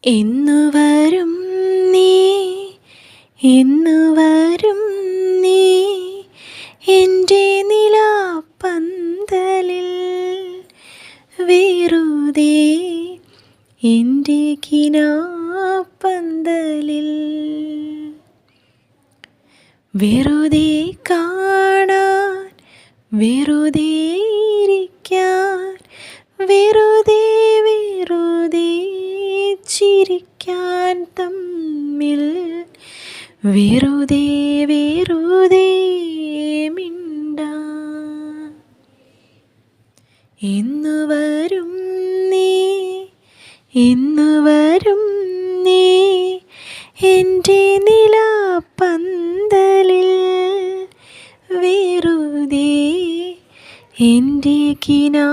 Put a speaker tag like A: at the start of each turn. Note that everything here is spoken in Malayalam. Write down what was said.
A: എന്നു വരും നീ, എന്നു വരും നീ എൻ്റെ നിലാപ്പന്തലിൽ, വെറുതെ എൻ്റെ കിനാപ്പന്തലിൽ, വെറുതെ കാണാൻ, വെറുതെ ഇരിക്കാൻ, വെറുതെ വെറുതെ ചിരിക്കാൻ തമ്മിൽ, വെറുതെ വെറുതെ മിണ്ടാൻ. എന്നു വരും നീ, എന്നു വരും നീ എൻ്റെ നിലാപ്പന്തലിൽ, വെറുതെ എൻ്റെ കിനാ